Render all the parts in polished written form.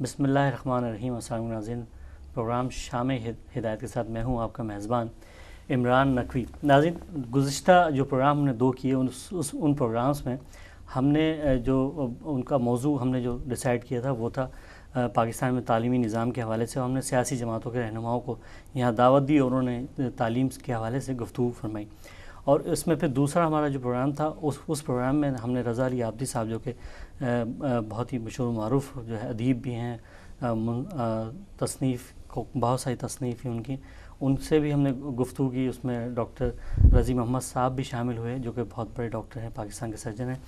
بسم اللہ الرحمن الرحیم۔ السلام علیکم ناظرین، پروگرام شام ہدایت کے ساتھ میں ہوں آپ کا میزبان عمران نقوی۔ ناظرین، گزشتہ جو پروگرام ہم نے 2 کیے ان پروگرامز میں ہم نے جو ان کا موضوع ہم نے جو ڈیسائیڈ کیا تھا وہ تھا پاکستان میں تعلیمی نظام کے حوالے سے۔ ہم نے سیاسی جماعتوں کے رہنماؤں کو یہاں دعوت دی اور انہوں نے تعلیم کے حوالے سے گفتگو فرمائی۔ اور اس میں پھر دوسرا ہمارا جو پروگرام تھا اس پروگرام میں ہم نے رضا علی عابدی صاحب جو کہ بہت ہی مشہور معروف جو ہے ادیب بھی ہیں، تصنیف کو بہت ساری تصنیف ہیں ان سے بھی ہم نے گفتگو کی۔ اس میں ڈاکٹر رضی محمد صاحب بھی شامل ہوئے جو کہ بہت بڑے ڈاکٹر ہیں، پاکستان کے سرجن ہیں،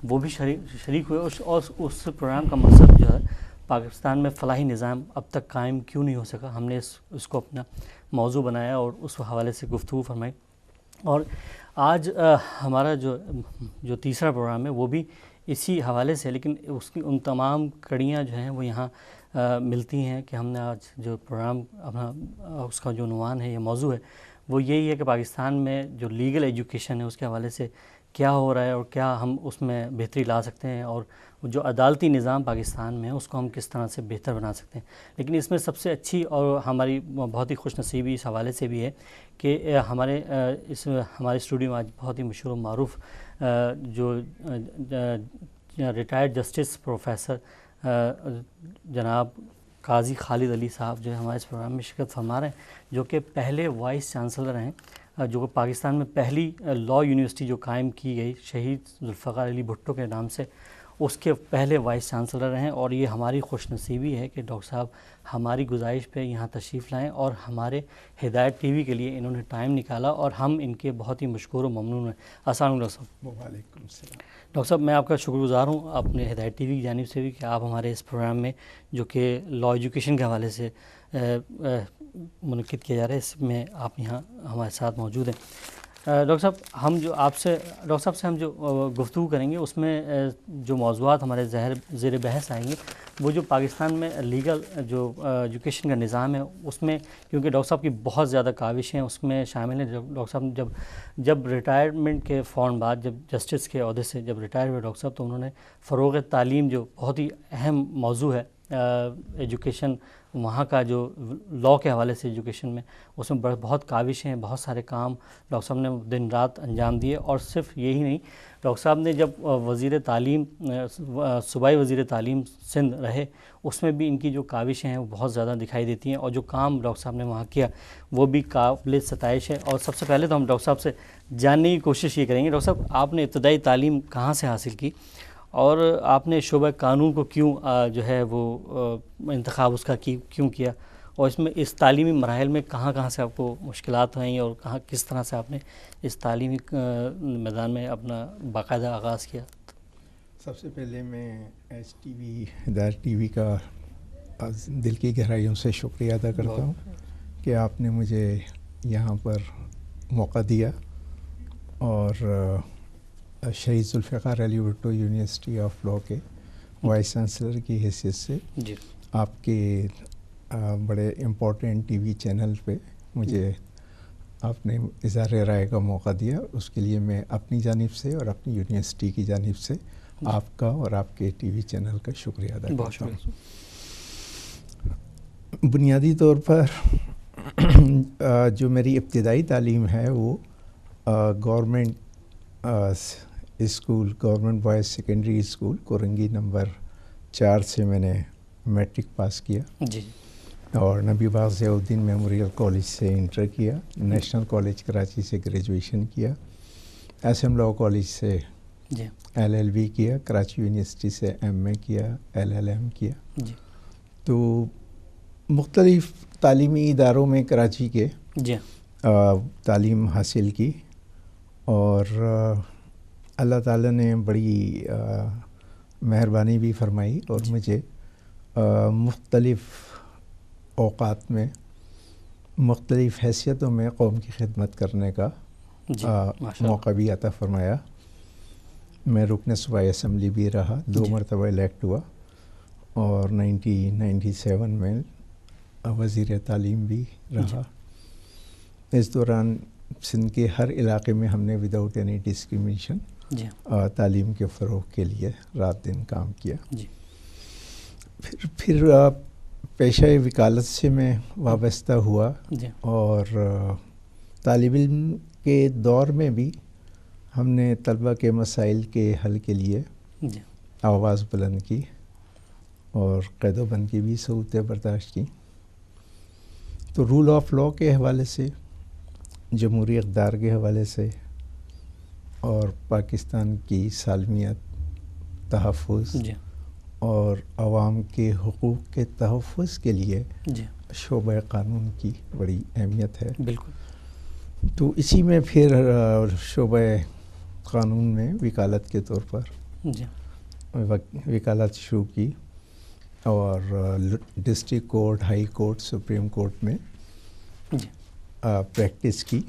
وہ بھی شریک ہوئے۔ اور اس پروگرام کا مقصد جو ہے پاکستان میں فلاحی نظام اب تک قائم کیوں نہیں ہو سکا، ہم نے اس کو اپنا موضوع بنایا اور اس حوالے سے گفتگو فرمائی۔ اور آج ہمارا جو تیسرا پروگرام ہے وہ بھی اسی حوالے سے، لیکن اس کی ان تمام کڑیاں جو ہیں وہ یہاں ملتی ہیں کہ ہم نے آج جو پروگرام اپنا اس کا جو عنوان ہے یا موضوع ہے وہ یہی ہے کہ پاکستان میں جو لیگل ایجوکیشن ہے اس کے حوالے سے کیا ہو رہا ہے اور کیا ہم اس میں بہتری لا سکتے ہیں، اور جو عدالتی نظام پاکستان میں ہے اس کو ہم کس طرح سے بہتر بنا سکتے ہیں۔ لیکن اس میں سب سے اچھی اور ہماری بہت ہی خوش نصیبی اس حوالے سے بھی ہے کہ ہمارے اسٹوڈیو میں آج بہت ہی مشہور و معروف جو ریٹائرڈ جسٹس پروفیسر جناب قاضی خالد علی صاحب جو ہے ہمارے اس پروگرام میں شرکت فرما رہے ہیں، جو کہ پہلے وائس چانسلر ہیں، جو کہ پاکستان میں پہلی لاء یونیورسٹی جو قائم کی گئی شہید ذوالفقار علی بھٹو کے نام سے، اس کے پہلے وائس چانسلر ہیں۔ اور یہ ہماری خوش نصیبی ہے کہ ڈاکٹر صاحب ہماری گزارش پہ یہاں تشریف لائیں اور ہمارے ہدایت ٹی وی کے لیے انہوں نے ٹائم نکالا، اور ہم ان کے بہت ہی مشکور و ممنون ہیں۔ السلام علیکم ڈاکٹر صاحب۔ وعلیکم السلام۔ ڈاکٹر صاحب، میں آپ کا شکر گزار ہوں اپنے ہدایت ٹی وی کی جانب سے بھی کہ آپ ہمارے اس پروگرام میں جو کہ لاء ایجوکیشن کے حوالے سے منعقد کیا جا رہا ہے اس میں آپ یہاں ہمارے ساتھ موجود ہیں۔ ڈاکٹر صاحب، ڈاکٹر صاحب سے ہم جو گفتگو کریں گے اس میں جو موضوعات ہمارے زیر بحث آئیں گے وہ جو پاکستان میں لیگل جو ایجوکیشن کا نظام ہے اس میں، کیونکہ ڈاکٹر صاحب کی بہت زیادہ کاوشیں اس میں شامل ہیں۔ ڈاکٹر صاحب جب ریٹائرمنٹ کے فوراً بعد جب جسٹس کے عہدے سے جب ریٹائر ہوئے ڈاکٹر صاحب، تو انہوں نے فروغ تعلیم جو بہت ہی اہم موضوع ہے ایجوکیشن، وہاں کا جو لاء کے حوالے سے ایجوکیشن میں اس میں بہت کاوشیں ہیں، بہت سارے کام ڈاکٹر صاحب نے دن رات انجام دیے۔ اور صرف یہی نہیں، ڈاکٹر صاحب نے جب وزیر تعلیم صوبائی وزیر تعلیم سندھ رہے اس میں بھی ان کی جو کاوشیں ہیں وہ بہت زیادہ دکھائی دیتی ہیں، اور جو کام ڈاکٹر صاحب نے وہاں کیا وہ بھی قابل ستائش ہے۔ اور سب سے پہلے تو ہم ڈاکٹر صاحب سے جاننے کی کوشش یہ کریں گے، ڈاکٹر صاحب آپ نے ابتدائی تعلیم کہاں سے حاصل کی، اور آپ نے شعبہ قانون کو کیوں جو ہے وہ انتخاب اس کا کیوں کیا، اور اس میں اس تعلیمی مراحل میں کہاں سے آپ کو مشکلات ہوئیں اور کس طرح سے آپ نے اس تعلیمی میدان میں اپنا باقاعدہ آغاز کیا؟ سب سے پہلے میں ایس ٹی وی ہدایت ٹی وی کا دل کی گہرائیوں سے شکریہ ادا کرتا ہوں کہ آپ نے مجھے یہاں پر موقع دیا، اور شہید Zulfiqar Ali Bhutto university of law کے وائس چانسلر کی حیثیت سے جی آپ کے بڑے امپورٹنٹ ٹی وی چینل پہ مجھے آپ نے اظہار رائے کا موقع دیا، اس کے لیے میں اپنی جانب سے اور اپنی یونیورسٹی کی جانب سے آپ کا اور آپ کے ٹی وی چینل کا شکریہ ادا کرتا ہوں۔ بنیادی طور پر جو میری ابتدائی تعلیم ہے وہ government school, government boys secondary school Korangi number 4 سے میں نے میٹرک پاس کیا، جی، اور نبی باغ ضیاء الدین میموریل کالج سے انٹر کیا، نیشنل کالج کراچی سے گریجویشن کیا، ایس ایم لاء کالج سے جی، ایل ایل بی کیا، کراچی یونیورسٹی سے ایم اے کیا، ایل ایل ایم کیا۔ جی، تو مختلف تعلیمی اداروں میں کراچی کے جی، تعلیم حاصل کی، اور اللہ تعالیٰ نے بڑی مہربانی بھی فرمائی اور مجھے مختلف اوقات میں مختلف حیثیتوں میں قوم کی خدمت کرنے کا موقع بھی عطا فرمایا۔ میں رکن صوبائی اسمبلی بھی رہا، 2 مرتبہ الیکٹ ہوا، اور 1997 میں وزیر تعلیم بھی رہا۔ اس دوران سندھ کے ہر علاقے میں ہم نے وداؤٹ اینی ڈسکریمنیشن تعلیم کے فروغ کے لیے رات دن کام کیا۔ پھر پیشہ وکالت سے میں وابستہ ہوا جی اور طالب علم کے دور میں بھی ہم نے طلبہ کے مسائل کے حل کے لیے جی آواز بلند کی اور قید و بند کی بھی صورتیں برداشت کی. تو رول آف لاء کے حوالے سے، جمہوری اقدار کے حوالے سے اور پاکستان کی سالمیت، تحفظ جی اور عوام کے حقوق کے تحفظ کے لیے جی شعبہ قانون کی بڑی اہمیت ہے. بالکل. تو اسی میں پھر شعبہ قانون میں وکالت کے طور پر جی وکالت شروع کی اور district court, high court, supreme court میں جی پریکٹس کی.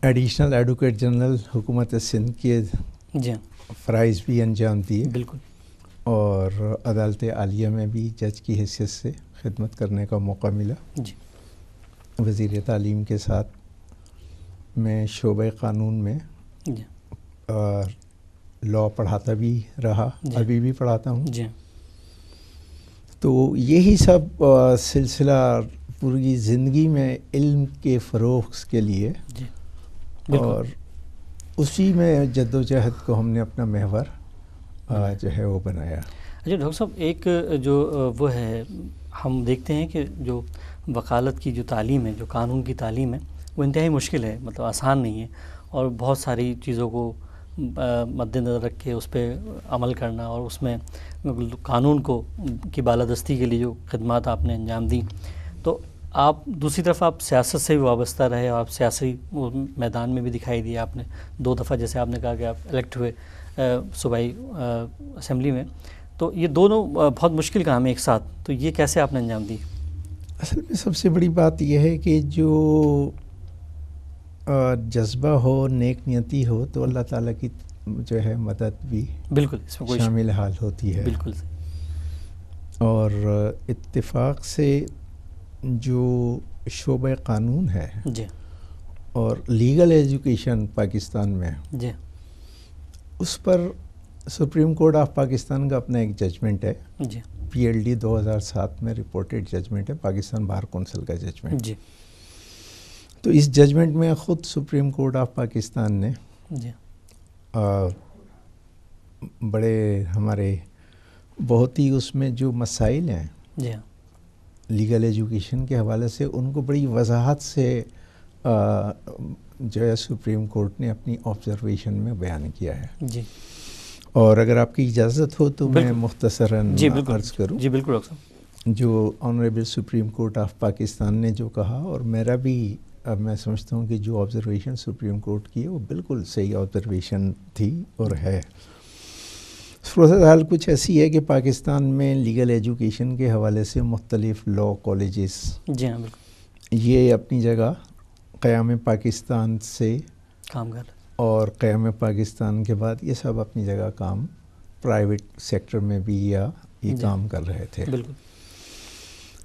ایڈیشنل ایڈوکیٹ جنرل حکومت سندھ کے جی فرائض بھی انجام دیے بالکل. اور عدالت عالیہ میں بھی جج کی حیثیت سے خدمت کرنے کا موقع ملا. جی وزیر تعلیم کے ساتھ میں شعبہ قانون میں جی لاء پڑھاتا بھی رہا، جی ابھی بھی پڑھاتا ہوں. جی تو یہی سب سلسلہ پوری زندگی میں علم کے فروغ کے لیے جی بالکل. اور اسی میں جد و جہد کو ہم نے اپنا محور جو ہے وہ بنایا. اچھا ڈاکٹر صاحب، ایک جو وہ ہے، ہم دیکھتے ہیں کہ جو وکالت کی جو تعلیم ہے، جو قانون کی تعلیم ہے، وہ انتہائی مشکل ہے، مطلب آسان نہیں ہے، اور بہت ساری چیزوں کو مد نظر رکھ کے اس پہ عمل کرنا اور اس میں قانون کو کی بالادستی کے لیے جو خدمات آپ نے انجام دیں. تو آپ دوسری طرف آپ سیاست سے بھی وابستہ رہے، آپ سیاسی میدان میں بھی دکھائی دیا آپ نے 2 دفعہ، جیسے آپ نے کہا کہ آپ الیکٹ ہوئے صوبائی اسمبلی میں. تو یہ دونوں بہت مشکل کام ہے ایک ساتھ، تو یہ کیسے آپ نے انجام دی؟ اصل میں سب سے بڑی بات یہ ہے کہ جو جذبہ ہو، نیک نیتی ہو، تو اللہ تعالیٰ کی جو ہے مدد بھی بالکل اس میں کوئی شامل حال ہوتی ہے. بالکل. اور اتفاق سے جو شعبہ قانون ہے جی اور لیگل ایجوکیشن پاکستان میں، جی اس پر سپریم کورٹ آف پاکستان کا اپنا ایک ججمنٹ ہے. جی PLD 2007 میں رپورٹڈ ججمنٹ ہے، پاکستان بار کونسل کا ججمنٹ. جی تو اس ججمنٹ میں خود سپریم کورٹ آف پاکستان نے جی بڑے ہمارے بہت ہی اس میں جو مسائل ہیں جی لیگل ایجوکیشن کے حوالے سے، ان کو بڑی وضاحت سے جو ہے سپریم کورٹ نے اپنی آبزرویشن میں بیان کیا ہے. جی اور اگر آپ کی اجازت ہو تو میں بالکل. مختصراً جی بالکل عرض کروں. جی بالکل ڈاکٹر صاحب. جو honourable supreme court of Pakistan نے جو کہا، اور میرا بھی اب میں سمجھتا ہوں کہ جو آبزرویشن سپریم کورٹ کی ہے وہ بالکل صحیح آبزرویشن تھی اور ہے. صورتحال کچھ ایسی ہے کہ پاکستان میں لیگل ایجوکیشن کے حوالے سے مختلف لاء کالجز جی ہاں بالکل یہ اپنی جگہ قیام پاکستان سے کام کر رہے. اور قیام پاکستان کے بعد یہ سب اپنی جگہ کام پرائیویٹ سیکٹر میں بھی یہ جی کام کر رہے تھے. بالکل.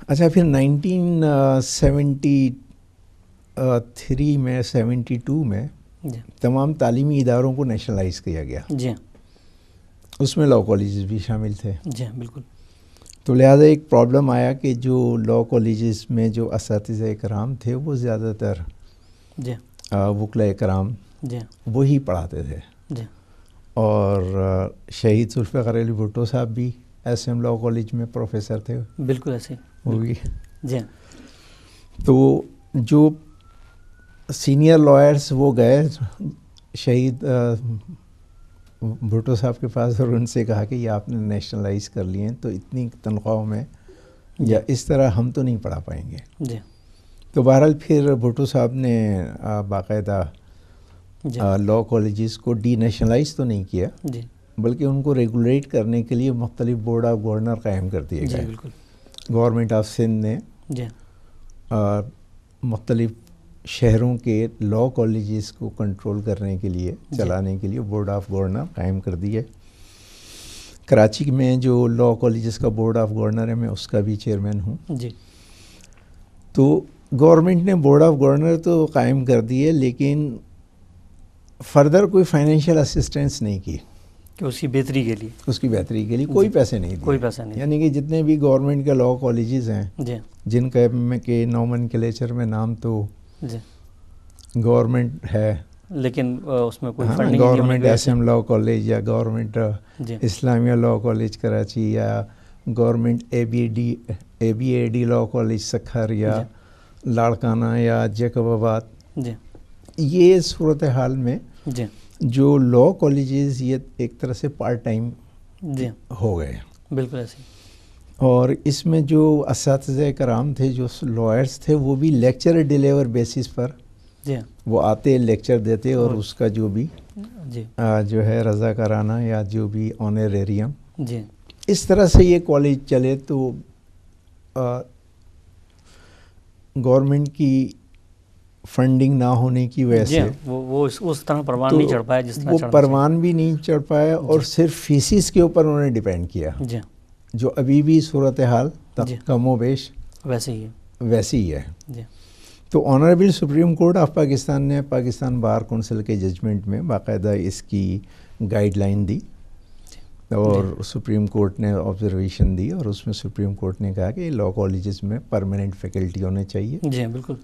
اچھا، پھر 1973 میں 72 میں جی تمام تعلیمی اداروں کو نیشنلائز کیا گیا. جی اس میں لاء کالجز بھی شامل تھے. جی بالکل. تو لہٰذا ایک پرابلم آیا کہ جو لاء کالجز میں جو اساتذہ کرام تھے وہ زیادہ تر جی وکلاء کرام جی وہی پڑھاتے تھے. جی اور شہید ذوالفقار علی بھٹو صاحب بھی SM لاء کالج میں پروفیسر تھے. بالکل ایسے وہ بھی. جی تو جو سینئر لائرز وہ گئے شہید بھٹو صاحب کے پاس اور ان سے کہا کہ یہ آپ نے نیشنلائز کر لیے ہیں تو اتنی تنخواہوں میں یا اس طرح ہم تو نہیں پڑھا پائیں گے. جی تو بہرحال پھر بھٹو صاحب نے باقاعدہ لاء کالجز کو ڈی نیشنلائز تو نہیں کیا جی بلکہ ان کو ریگولیٹ کرنے کے لیے مختلف بورڈ آف گورنر قائم کر دیے جی گئے. بالکل. گورنمنٹ آف سندھ نے جی مختلف شہروں کے لاء کالجز کو کنٹرول کرنے کے لیے چلانے کے لیے بورڈ آف گورنر قائم کر دیے. کراچی میں جو لاء کالجز کا بورڈ آف گورنر ہے میں اس کا بھی چیئرمین ہوں. جی تو گورنمنٹ نے بورڈ آف گورنر تو قائم کر دیے لیکن فردر کوئی فائنینشیل اسسٹنس نہیں کی. کہ اس کی بہتری کے لیے، اس کی بہتری کے لیے کوئی پیسے نہیں دیے، کوئی پیسہ نہیں، یعنی کہ جتنے بھی گورنمنٹ کے لاء کالجز ہیں جی جن کا میں کہ نومنکلیچر میں نام تو جی، گورنمنٹ ہے، لیکن اس میں کوئی ہاں فنڈنگ نہیں ہونے گورنمنٹ کی وجہ ایس سے، ایم لاء کالج یا government G Islamia law college Karachi یا government A B A D law college Sukkur یا لاڑکانہ یا جیکب آباد، جی یہ صورتحال میں جی جو لاء کالجز یہ ایک طرح سے پارٹ ٹائم جی، ہو گئے، بالکل ایسے ہی، اور اس میں جو اساتذہ کرام تھے، جو لائرس تھے، وہ بھی لیکچر ڈیلیور بیسس پر جی وہ آتے لیکچر دیتے اور اس کا جو بھی جی جو ہے رضاکارانہ یا جو بھی آنریریم، جی اس طرح سے یہ کالج چلے. تو گورنمنٹ کی فنڈنگ نہ ہونے کی وجہ جی سے وہ اس طرح پروان نہیں چڑھ پایا جس طرح وہ چڑھنا پروان بھی نہیں چڑھ پایا، اور صرف فیسز کے اوپر انہوں نے ڈیپینڈ کیا، چاہیے. جی جو ابھی بھی صورتحال جی کم و بیش ویسے ہی ہے، ویسی ہی ہے. جی تو honourable supreme court of Pakistan نے پاکستان بار کونسل کے ججمنٹ میں باقاعدہ اس کی گائیڈ لائن دی، اور سپریم کورٹ نے آبزرویشن دی، اور اس میں سپریم کورٹ نے کہا کہ لاء کالجز میں پرماننٹ فیکلٹی ہونے چاہیے، جی بالکل،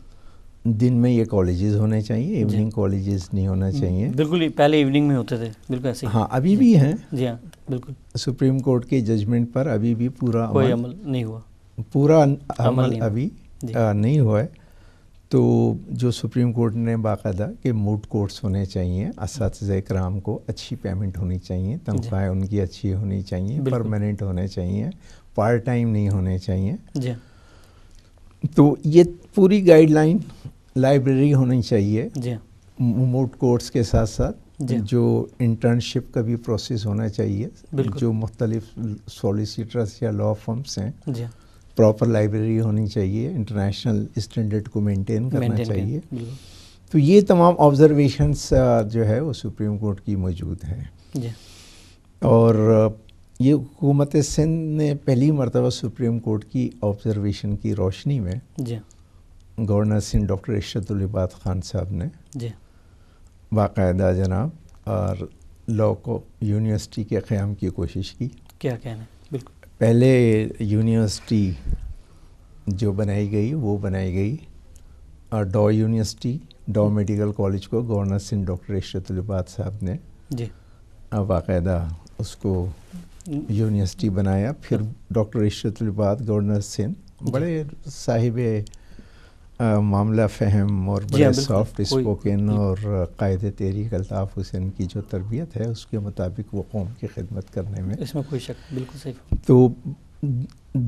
دن میں یہ کالجز ہونے چاہیے، ایوننگ کالجز نہیں ہونا چاہیے. بالکل پہلے ایوننگ میں ہوتے تھے، بالکل ایسے ہی، ہاں ابھی بھی ہیں، جی ہاں بالکل، سپریم کورٹ کے ججمنٹ پر ابھی بھی کوئی عمل نہیں ہوا، پورا عمل عمل نہیں ہوا. ابھی جی نہیں ہوا ہے. تو جو سپریم کورٹ نے باقاعدہ کہ موڈ کورٹس ہونے چاہیے، اساتذہ کرام کو اچھی پیمنٹ ہونی چاہیے، تنخواہیں ان کی اچھی ہونی چاہیے، بالکل. پرماننٹ ہونے چاہیے، پارٹ ٹائم نہیں ہونے چاہیے. جی تو یہ پوری گائیڈ لائن، لائبریری ہونی چاہیے جی موڈ کورٹس کے ساتھ ساتھ، جی جو انٹرنشپ کا بھی پروسیس ہونا چاہیے، بالکل. جو مختلف سولیسیٹرس یا لاء فرمس ہیں جی پراپر لائبریری ہونی چاہیے، انٹرنیشنل اسٹینڈرڈ کو مینٹین کرنا چاہیے. بالکل. تو یہ تمام آبزرویشنس جو ہے وہ سپریم کورٹ کی موجود ہیں. جی اور یہ حکومت سندھ نے پہلی مرتبہ سپریم کورٹ کی آبزرویشن کی روشنی میں جی گورنر سندھ ڈاکٹر ارشد العباد خان صاحب نے جی باقاعدہ جناب اور لاء کو یونیورسٹی کے قیام کی کوشش کی. کیا کہنا ہے، بالکل پہلے یونیورسٹی جو بنائی گئی وہ بنائی گئی ڈاء یونیورسٹی، ڈاء میڈیکل کالج کو گورنر سندھ ڈاکٹر ارشد العباد صاحب نے جی باقاعدہ اس کو یونیورسٹی بنایا. پھر ڈاکٹر ارشد العباد گورنر سندھ بڑے صاحب معاملہ فہم اور بڑے سافٹ اسپوکن اور قائد تحریک الطاف حسین کی جو تربیت ہے اس کے مطابق وہ قوم کی خدمت کرنے میں، اس میں کوئی شک، بالکل صحیح. تو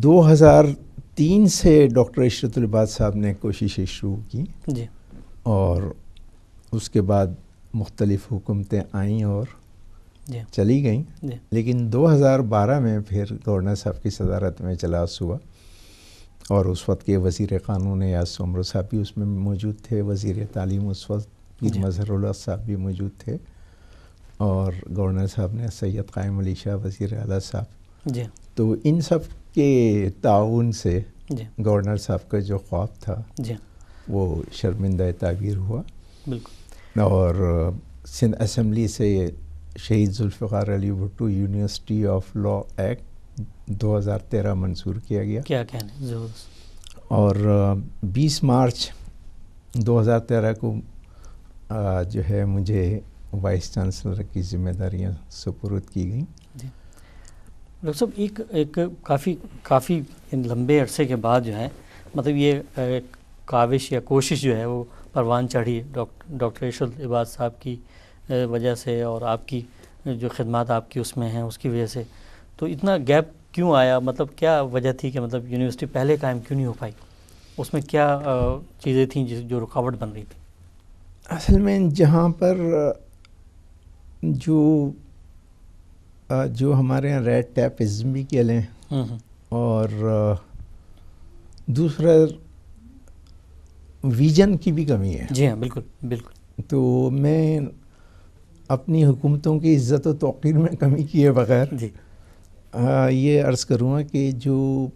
2003 سے ڈاکٹر ارشد العباد صاحب نے کوششیں شروع کی، جی اور اس کے بعد مختلف حکومتیں آئیں اور جی چلی گئیں. جی لیکن 2012 میں پھر گورنر صاحب کی صدارت میں اجلاس ہوا، اور اس وقت کے وزیر قانون ایاز سومرو صاحب بھی اس میں موجود تھے، وزیر تعلیم اس وقت پیر مظہر اللہ صاحب بھی موجود تھے، اور گورنر صاحب نے سید قائم علی شاہ وزیر اعلیٰ صاحب. جی تو ان سب کے تعاون سے جی گورنر صاحب کا جو خواب تھا جی وہ شرمندہ تعبیر ہوا، بالکل. اور سندھ اسمبلی سے شہید Zulfiqar Ali Bhutto university of law act 2013 منظور کیا گیا. کیا کہنا ہے، زبردست. اور 20 مارچ 2013 کو جو ہے مجھے وائس چانسلر کی ذمہ داریاں سپرد کی گئیں. جی ڈاکٹر صاحب، ایک کافی لمبے عرصے کے بعد جو ہے مطلب یہ کاوش یا کوشش جو ہے وہ پروان چڑھی ڈاکٹر ارشد العباد صاحب کی وجہ سے، اور آپ کی جو خدمات آپ کی اس میں ہیں اس کی وجہ سے. تو اتنا گیپ کیوں آیا، مطلب کیا وجہ تھی کہ مطلب یونیورسٹی پہلے قائم کیوں نہیں ہو پائی، اس میں کیا چیزیں تھیں جو رکاوٹ بن رہی تھی؟ اصل میں جہاں پر جو ہمارے یہاں ریڈ ٹیپزم بھی کہہ لیں، اور دوسرا ویژن کی بھی کمی ہے. جی ہاں بالکل بالکل. تو میں اپنی حکومتوں کی عزت و توقیر میں کمی کیے بغیر جی یہ عرض کروں گا کہ جو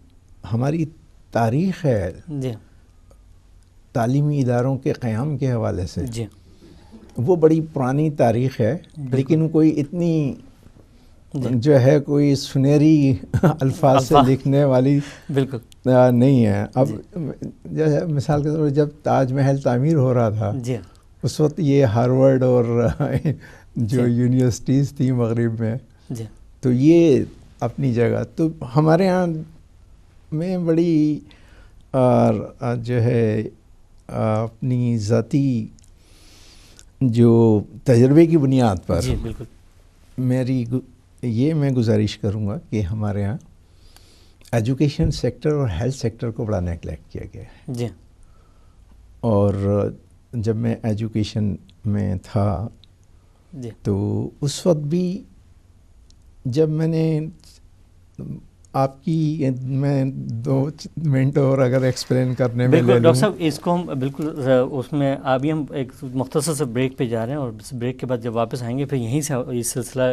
ہماری تاریخ ہے جی تعلیمی اداروں کے قیام کے حوالے سے، جی وہ بڑی پرانی تاریخ ہے، لیکن کوئی اتنی جو ہے کوئی سنہری الفاظ سے لکھنے والی بالکل نہیں ہے. اب جیسے مثال کے طور پر جب تاج محل تعمیر ہو رہا تھا جی اس وقت یہ ہارورڈ اور جو یونیورسٹیز تھیں مغرب میں جی تو یہ اپنی جگہ. تو ہمارے ہاں میں بڑی جو ہے اپنی ذاتی جو تجربے کی بنیاد پر جی بالکل میری یہ میں گزارش کروں گا کہ ہمارے یہاں ایجوکیشن سیکٹر اور ہیلتھ سیکٹر کو بڑا نیگلیکٹ کیا گیا ہے. جی اور جب میں ایجوکیشن میں تھا جی تو اس وقت بھی جب میں نے آپ کی میں 2 منٹ اور اگر ایکسپلین کرنے میں لے بالکل لوں. ڈاکٹر صاحب اس کو ہم بالکل اس میں ابھی ہم ایک مختصر سے بریک پہ جا رہے ہیں اور اس بریک کے بعد جب واپس آئیں گے پھر یہیں سے یہ سلسلہ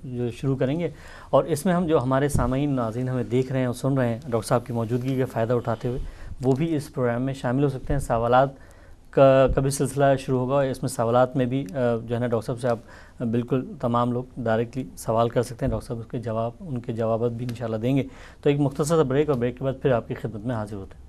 جو شروع کریں گے اور اس میں ہم جو ہمارے سامعین ناظرین ہمیں دیکھ رہے ہیں اور سن رہے ہیں ڈاکٹر صاحب کی موجودگی کا فائدہ اٹھاتے ہوئے وہ بھی اس پروگرام میں شامل ہو سکتے ہیں. سوالات کا بھی سلسلہ شروع ہوگا اور اس میں سوالات میں بھی جو ہے نا ڈاکٹر صاحب سے آپ بالکل تمام لوگ ڈائریکٹلی سوال کر سکتے ہیں. ڈاکٹر صاحب ان کے جوابات بھی انشاءاللہ دیں گے. تو ایک مختصر بریک اور بریک کے بعد پھر آپ کی خدمت میں حاضر ہوتے ہیں.